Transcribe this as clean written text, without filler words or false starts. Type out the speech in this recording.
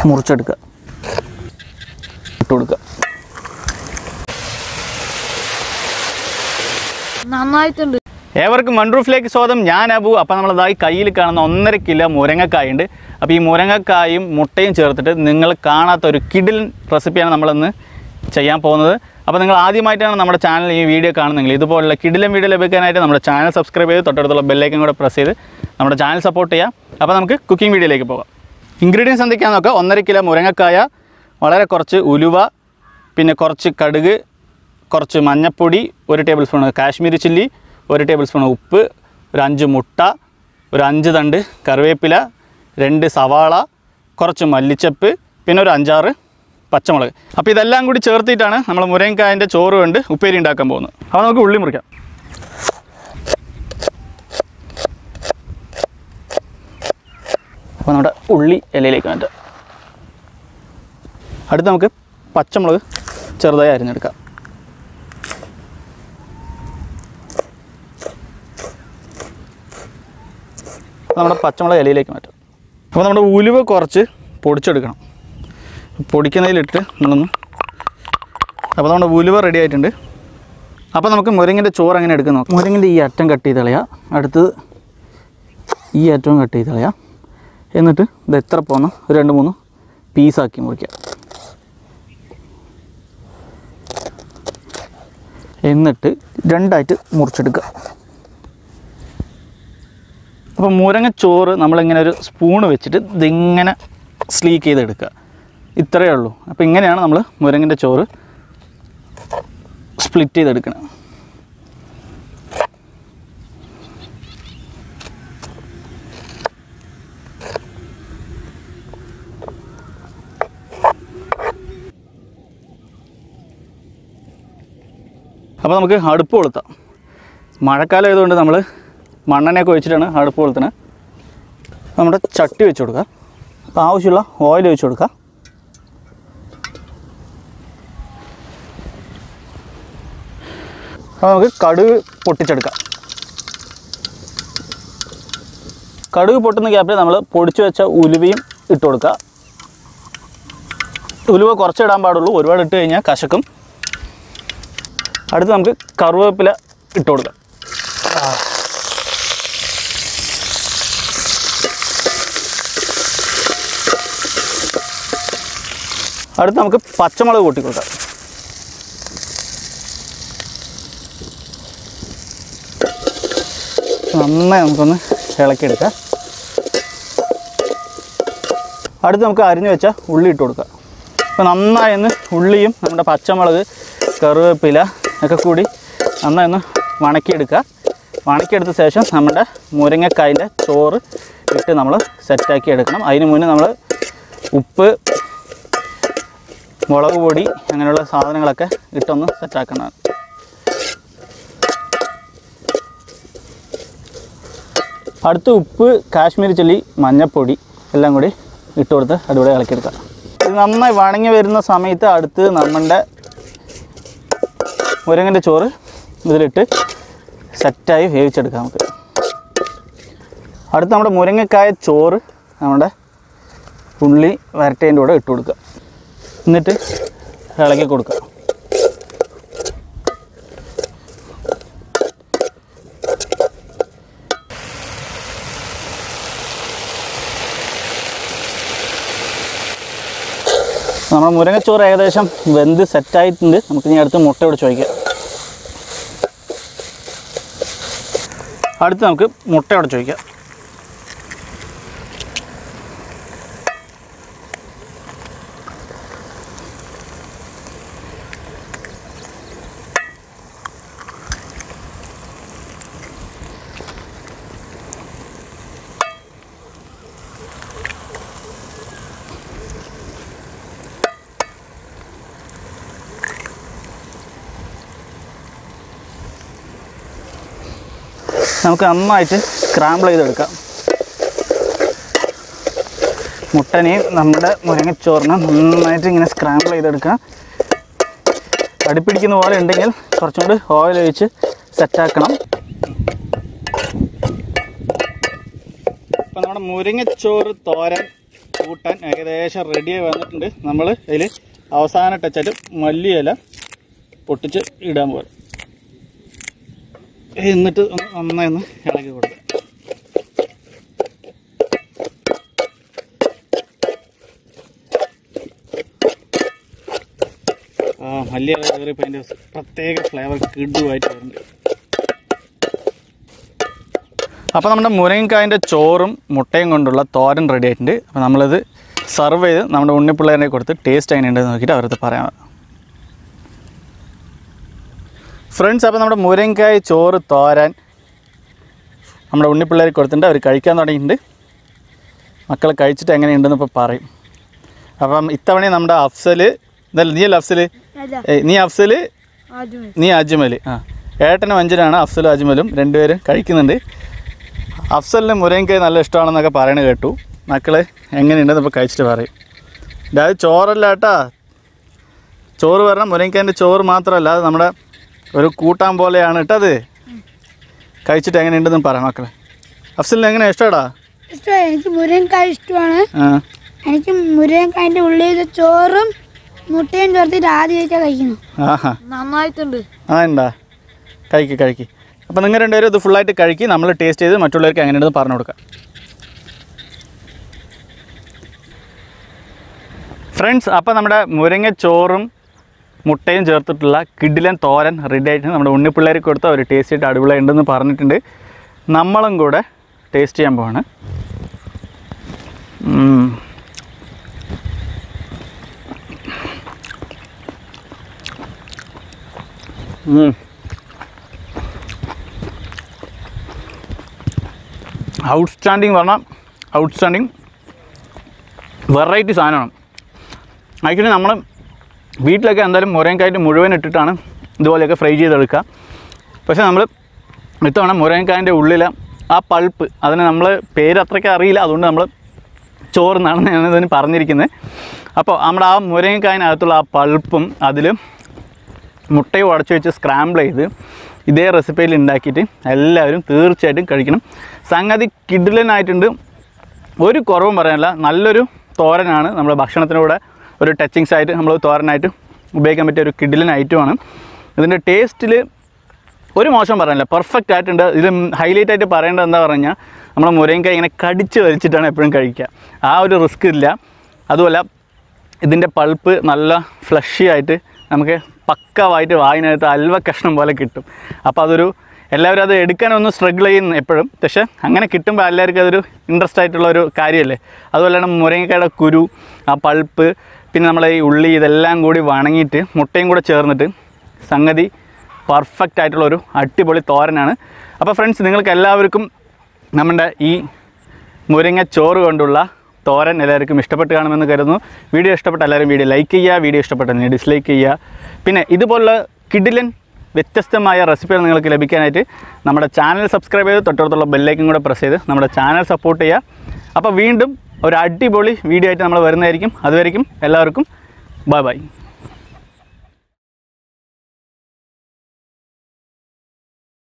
മുറിച്ചെടുക്കുക, ഇട്ട് കൊടുക്കുക. നന്നായിട്ടുണ്ട്. ഏവർക്കും മൺറൂഫിലേക്ക് സ്വാഗതം. ഞാൻ അബു. അപ്പോൾ നമ്മളതായി കയ്യിൽ കാണുന്ന 1.5 കിലോ മുരങ്ങക്കായുണ്ട്. അപ്പോൾ ഈ മുരങ്ങക്കായും മുട്ടയും ചേർത്തിട്ട് നിങ്ങൾ കാണാത്ത ഒരു കിടിലൻ റെസിപ്പിയാണ് നമ്മളിന്ന് ചെയ്യാൻ പോകുന്നത്. അപ്പോൾ നിങ്ങൾ ആദ്യമായിട്ടാണ് നമ്മുടെ ചാനൽ ഈ വീഡിയോ കാണുന്നതെങ്കിൽ ഇതുപോലുള്ള കിടിലൻ വീഡിയോ ലഭിക്കാനായിട്ട് നമ്മുടെ ചാനൽ സബ്സ്ക്രൈബ് ചെയ്ത് തൊട്ടടുത്തുള്ള ബെല്ലൈക്കൻ കൂടെ പ്രസ് ചെയ്ത് നമ്മുടെ ചാനൽ സപ്പോർട്ട് ചെയ്യാം. അപ്പോൾ നമുക്ക് കുക്കിംഗ് വീഡിയോയിലേക്ക് പോകാം. ഇൻഗ്രീഡിയൻസ് എന്തൊക്കെയാണെന്ന് നോക്കാം. 1.5 കിലോ മുരങ്ങക്കായ, വളരെ കുറച്ച് ഉലുവ, പിന്നെ കുറച്ച് കടുക്, കുറച്ച് മഞ്ഞൾപ്പൊടി, 1 table spoon Kashmiri chilli, 1 table spoon ഉപ്പ്, ഒരു 5 മുട്ട, ഒരു 5 തണ്ട് കറിവേപ്പില, 2 സവാള, കുറച്ച് മല്ലിച്ചപ്പ്, പിന്നെ ഒരു 5-6 പച്ചമുളക്. അപ്പോൾ ഇതെല്ലാം കൂടി ചേർത്തിട്ടാണ് നമ്മൾ മുരങ്ങക്കായൻ്റെ ചോറ് കൊണ്ട് ഉപ്പേരി ഉണ്ടാക്കാൻ പോകുന്നത്. അപ്പോൾ നമുക്ക് ഉള്ളി മുറിക്കാം. അപ്പോൾ നമ്മുടെ ഉള്ളി ഇലയിലേക്ക് മാറ്റാം. അടുത്ത് നമുക്ക് പച്ചമുളക് ചെറുതായി അരിഞ്ഞെടുക്കാം. നമ്മുടെ പച്ചമുളക് ഇലയിലേക്ക് മാറ്റാം. അപ്പോൾ നമ്മുടെ ഉലുവ കുറച്ച് പൊടിച്ചെടുക്കണം. പൊടിക്കുന്നതിലിട്ട് നമ്മളൊന്ന്, അപ്പോൾ നമ്മുടെ ഉലുവ റെഡി ആയിട്ടുണ്ട്. അപ്പോൾ നമുക്ക് മുരിങ്ങൻ്റെ ചോറ് എങ്ങനെ എടുക്കാൻ നോക്കാം. മുരിങ്ങൻ്റെ ഈ അറ്റം കട്ട് ചെയ്ത് കളയുക, അടുത്തത് ഈ അറ്റവും കട്ട് ചെയ്ത് കളയുക. എന്നിട്ട് ഇത് എത്ര പോകുന്ന ഒരു 2-3 പീസാക്കി മുറിക്കുക. എന്നിട്ട് 2ആയിട്ട് മുറിച്ചെടുക്കുക. അപ്പോൾ മുരങ്ങച്ചോറ് നമ്മളിങ്ങനെ ഒരു സ്പൂണ് വെച്ചിട്ട് ഇതിങ്ങനെ സ്ലീക്ക് ചെയ്തെടുക്കുക. ഇത്രയേ ഉള്ളൂ. അപ്പോൾ ഇങ്ങനെയാണ് നമ്മൾ മുരങ്ങൻ്റെ ചോറ് സ്പ്ലിറ്റ് ചെയ്തെടുക്കണം. അപ്പോൾ നമുക്ക് അടുപ്പ് കൊളുത്താം. മഴക്കാലം ആയതുകൊണ്ട് നമ്മൾ മണ്ണെണ്ണയൊക്കെ ഒഴിച്ചിട്ടാണ് അടുപ്പ് കൊളുത്തുന്നത്. നമ്മുടെ ചട്ടി വെച്ച് കൊടുക്കുക. അപ്പോൾ ആവശ്യമുള്ള ഓയിൽ ഒഴിച്ച് കൊടുക്കുക. അപ്പോൾ നമുക്ക് കടുക് പൊട്ടിച്ചെടുക്കാം. കടുക് പൊട്ടുന്ന ഗ്യാപ്പിൽ നമ്മൾ പൊടിച്ചു വെച്ച ഉലുവയും ഇട്ട് കൊടുക്കുക. ഉലുവ കുറച്ച് ഇടാൻ പാടുള്ളൂ, ഒരുപാട് ഇട്ട് കഴിഞ്ഞാൽ കശക്കും. അടുത്ത് നമുക്ക് കറിവേപ്പില ഇട്ട് കൊടുക്കാം. അടുത്ത് നമുക്ക് പച്ചമുളക് കൂട്ടി കൊടുക്കാം. നന്നായി നമുക്കൊന്ന് ഇളക്കിയെടുക്കാം. അടുത്ത് നമുക്ക് അരിഞ്ഞു വെച്ച ഉള്ളി ഇട്ട് കൊടുക്കുക. അപ്പോൾ നന്നായി ഒന്ന് ഉള്ളിയും നമ്മുടെ പച്ചമുളക്, കറിവേപ്പില ഒക്കെ കൂടി നന്നായി ഒന്ന് വണക്കിയെടുക്കുക. വണക്കിയെടുത്ത ശേഷം നമ്മുടെ മുരിങ്ങക്കായൻ്റെ ചോറ് ഇട്ട് നമ്മൾ സെറ്റാക്കി എടുക്കണം. അതിന് മുന്നേ നമ്മൾ ഉപ്പ്, മുളക് പൊടി അങ്ങനെയുള്ള സാധനങ്ങളൊക്കെ ഇട്ടൊന്ന് സെറ്റാക്കണം. അടുത്ത് ഉപ്പ്, കാശ്മീരി ചില്ലി, മഞ്ഞൾപ്പൊടി എല്ലാം കൂടി ഇട്ട് കൊടുത്ത് അടിപൊളി ഇളക്കിയെടുക്കാം. ഇത് നന്നായി വണങ്ങി വരുന്ന സമയത്ത് അടുത്ത് നമ്മുടെ മുരിങ്ങൻ്റെ ചോറ് ഇതിലിട്ട് സെറ്റായി വേവിച്ചെടുക്കാം നമുക്ക്. അടുത്ത് നമ്മുടെ മുരിങ്ങക്കായ ചോറ് നമ്മുടെ ഉള്ളി വരട്ടേൻ്റെ കൂടെ ഇട്ട് കൊടുക്കുക. എന്നിട്ട് ഇളക്കി കൊടുക്കുക. നമ്മുടെ മുരിങ്ങച്ചോറ് ഏകദേശം വെന്ത് സെറ്റായിട്ടുണ്ട്. നമുക്ക് ഇനി അടുത്ത് മുട്ട ഒടിച്ച് വയ്ക്കാം. അടുത്ത് നമുക്ക് മുട്ട ഉടച്ച് വയ്ക്കാം. നമുക്ക് നന്നായിട്ട് സ്ക്രാമ്പിൾ ചെയ്തെടുക്കാം. മുട്ടനെയും നമ്മുടെ മുരിങ്ങച്ചോറിനെ നന്നായിട്ട് ഇങ്ങനെ സ്ക്രാമ്പിൾ ചെയ്തെടുക്കാം. അടിപ്പിടിക്കുന്ന പോലെ ഉണ്ടെങ്കിൽ കുറച്ചും കൂടി ഓയിൽ ഒഴിച്ച് സെറ്റാക്കണം. അപ്പോൾ നമ്മുടെ മുരിങ്ങച്ചോറ് തോരൻ കൂട്ടാൻ ഏകദേശം റെഡിയായി വന്നിട്ടുണ്ട്. നമ്മൾ അതിൽ അവസാന ടച്ചായിട്ട് മല്ലിയില പൊട്ടിച്ച് ഇടാൻ പോലെ, എന്നിട്ട് നന്നായി ഒന്ന് ഇളക്കി കൊടുക്കുക. മല്ലിയില കയറിയപ്പോൾ അതിൻ്റെ പ്രത്യേക ഫ്ലേവർ കിടുവായിട്ട് വരുന്നുണ്ട്. അപ്പോൾ നമ്മുടെ മുരിങ്ങക്കായൻ്റെ ചോറും മുട്ടയും കൊണ്ടുള്ള തോരൻ റെഡി ആയിട്ടുണ്ട്. അപ്പോൾ നമ്മളിത് സർവ് ചെയ്ത് നമ്മുടെ ഉണ്ണിപ്പിള്ളേരെ കൊടുത്ത് ടേസ്റ്റ് എങ്ങനെയുണ്ടെന്ന് നോക്കിയിട്ട് അവരത് പറയാം. ഫ്രണ്ട്സ്, അപ്പോൾ നമ്മുടെ മുരിങ്ങക്കായ ചോറ് തോരൻ നമ്മുടെ ഉണ്ണിപ്പിള്ളേരെ കൊടുത്തിട്ടുണ്ട്. അവർ കഴിക്കാൻ തുടങ്ങിയിട്ടുണ്ട്. മക്കൾ കഴിച്ചിട്ട് എങ്ങനെയുണ്ടെന്ന് ഇപ്പോൾ പറയും. അപ്പം ഇത്തവണ നമ്മുടെ അഫ്സൽ, ഇതല്ല നീയല്ല അഫ്സൽ, നീ അഫ്സൽ, നീ അജ്മൽ. ഏട്ടനും അഞ്ചനാണ് അഫ്സലും അജ്മലും രണ്ടുപേരും കഴിക്കുന്നുണ്ട്. അഫ്സലിന് മുരിങ്ങക്കായ നല്ല ഇഷ്ടമാണെന്നൊക്കെ പറയണത് കേട്ടു. മക്കൾ എങ്ങനെയുണ്ടെന്ന് ഇപ്പോൾ കഴിച്ചിട്ട് പറയും. അത് ചോറല്ല കേട്ടാ, ചോറ് പറഞ്ഞാൽ മുരിങ്ങക്കായൻ്റെ ചോറ് മാത്രമല്ല, അത് നമ്മുടെ ഒരു കൂട്ടാൻ പോലെയാണ് കേട്ടത്. കഴിച്ചിട്ട് എങ്ങനെയുണ്ടെന്ന് പറയാം മക്കളെ. അഫ്സലിന് എങ്ങനെ ഇഷ്ടമാടാ? ഇഷ്ടമായി, എനിക്ക് മുരിങ്ങക്കായ ഇഷ്ടമാണ്. എനിക്ക് മുരിങ്ങക്കായൻ്റെ ഉള്ളിൽ ചോറും മുട്ടയും ചേർത്തിട്ട് ആദ്യമായിട്ടാണ് കഴിക്കുന്നു. നന്നായിട്ടുണ്ട്. ഉണ്ടാ, കഴിക്ക്. അപ്പോൾ നിങ്ങൾ രണ്ടുപേരും ഇത് ഫുള്ളായിട്ട് കഴിക്കും. നമ്മൾ ടേസ്റ്റ് ചെയ്ത് മറ്റുള്ളവർക്ക് എങ്ങനെയുണ്ടെന്ന് പറഞ്ഞു കൊടുക്കാം. ഫ്രണ്ട്സ്, അപ്പോൾ നമ്മുടെ മുരിങ്ങ ചോറും മുട്ടയും ചേർത്തിട്ടുള്ള കിടിലൻ തോരൻ റെഡി ആയിട്ട് നമ്മുടെ ഉണ്ണിപ്പിള്ളേർക്ക് കൊടുത്ത് അവർ ടേസ്റ്റ് ചെയ്തിട്ട് അടിപൊളി ഉണ്ടെന്ന് പറഞ്ഞിട്ടുണ്ട്. നമ്മളും കൂടെ ടേസ്റ്റ് ചെയ്യാൻ പോവാണ്. ഔട്ട്സ്റ്റാൻഡിങ് പറഞ്ഞാൽ ഔട്ട്സ്റ്റാൻഡിങ് വെറൈറ്റി സാധനമാണ്. ആക്ച്വലി നമ്മൾ വീട്ടിലൊക്കെ എന്തായാലും മുരിങ്ങക്കായിട്ട് മുഴുവൻ ഇട്ടിട്ടാണ് ഇതുപോലെയൊക്കെ ഫ്രൈ ചെയ്തെടുക്കുക. പക്ഷേ നമ്മൾ ഇത്തവണ മുരിങ്ങക്കായൻ്റെ ഉള്ളിൽ ആ പൾപ്പ്, അതിന് നമ്മൾ പേര് അത്രയ്ക്ക് അറിയില്ല, അതുകൊണ്ട് നമ്മൾ ചോറെന്നാണ് ഞാനിതിന് പറഞ്ഞിരിക്കുന്നത്. അപ്പോൾ നമ്മുടെ ആ മുരിങ്ങക്കായതിനകത്തുള്ള ആ പൾപ്പും അതിൽ മുട്ടയും ഉടച്ച് വെച്ച് സ്ക്രാമ്പിൾ ചെയ്ത് ഇതേ റെസിപ്പിയിൽ ഉണ്ടാക്കിയിട്ട് എല്ലാവരും തീർച്ചയായിട്ടും കഴിക്കണം. സംഗതി കിടിലനായിട്ടുണ്ട്, ഒരു കുറവും പറയാനില്ല. നല്ലൊരു തോരനാണ്. നമ്മുടെ ഭക്ഷണത്തിൻ്റെ കൂടെ ഒരു ടച്ചിങ്സ് ആയിട്ട് നമ്മൾ തോരനായിട്ട് ഉപയോഗിക്കാൻ പറ്റിയ ഒരു കിടിലൻ ഐറ്റമാണ്. ഇതിൻ്റെ ടേസ്റ്റിൽ ഒരു മോശം പറയാനില്ല, പെർഫെക്റ്റ് ആയിട്ടുണ്ട്. ഇത് ഹൈലൈറ്റ് ആയിട്ട് പറയേണ്ടത് എന്താ പറഞ്ഞാൽ, നമ്മൾ മുരിങ്ങക്കായ ഇങ്ങനെ കടിച്ച് വലിച്ചിട്ടാണ് എപ്പോഴും കഴിക്കുക. ആ ഒരു റിസ്ക് ഇല്ല. അതുമല്ല ഇതിൻ്റെ പൾപ്പ് നല്ല ഫ്ലഷി ആയിട്ട് നമുക്ക് പക്കവായിട്ട് വായിനകത്ത് അൽവ കഷ്ണം പോലെ കിട്ടും. അപ്പോൾ അതൊരു എല്ലാവരും അത് എടുക്കാനൊന്നും സ്ട്രഗിൾ ചെയ്യുന്നു എപ്പോഴും. പക്ഷേ അങ്ങനെ കിട്ടുമ്പോൾ എല്ലാവർക്കും അതൊരു ഇൻട്രസ്റ്റ് ആയിട്ടുള്ളൊരു കാര്യമല്ലേ. അതുപോലെ തന്നെ മുരിങ്ങക്കായുടെ കുരു, ആ പൾപ്പ്, പിന്നെ നമ്മളെ ഈ ഉള്ളി, ഇതെല്ലാം കൂടി വണങ്ങിയിട്ട് മുട്ടയും കൂടെ ചേർന്നിട്ട് സംഗതി പെർഫെക്റ്റ് ആയിട്ടുള്ളൊരു അടിപൊളി തോരനാണ്. അപ്പോൾ ഫ്രണ്ട്സ്, നിങ്ങൾക്ക് എല്ലാവർക്കും നമ്മുടെ ഈ മുരിങ്ങ ചോറ് കൊണ്ടുള്ള തോരൻ എല്ലാവർക്കും ഇഷ്ടപ്പെട്ട് കാണുമെന്ന് കരുതുന്നു. വീഡിയോ ഇഷ്ടപ്പെട്ട എല്ലാവരും വീഡിയോ ലൈക്ക് ചെയ്യുക, വീഡിയോ ഇഷ്ടപ്പെട്ടെങ്കിൽ ഡിസ്ലൈക്ക് ചെയ്യുക. പിന്നെ ഇതുപോലുള്ള കിടിലൻ വ്യത്യസ്തമായ റെസിപ്പികൾ നിങ്ങൾക്ക് ലഭിക്കാനായിട്ട് നമ്മുടെ ചാനൽ സബ്സ്ക്രൈബ് ചെയ്ത് തൊട്ടടുത്തുള്ള ബെല്ലൈക്കൻ കൂടെ പ്രസ് ചെയ്ത് നമ്മുടെ ചാനൽ സപ്പോർട്ട് ചെയ്യുക. അപ്പോൾ വീണ്ടും ഒരു അടിപൊളി വീഡിയോ ആയിട്ട് നമ്മൾ വരുന്നതായിരിക്കും. അതുവരെയും എല്ലാവർക്കും ബൈ.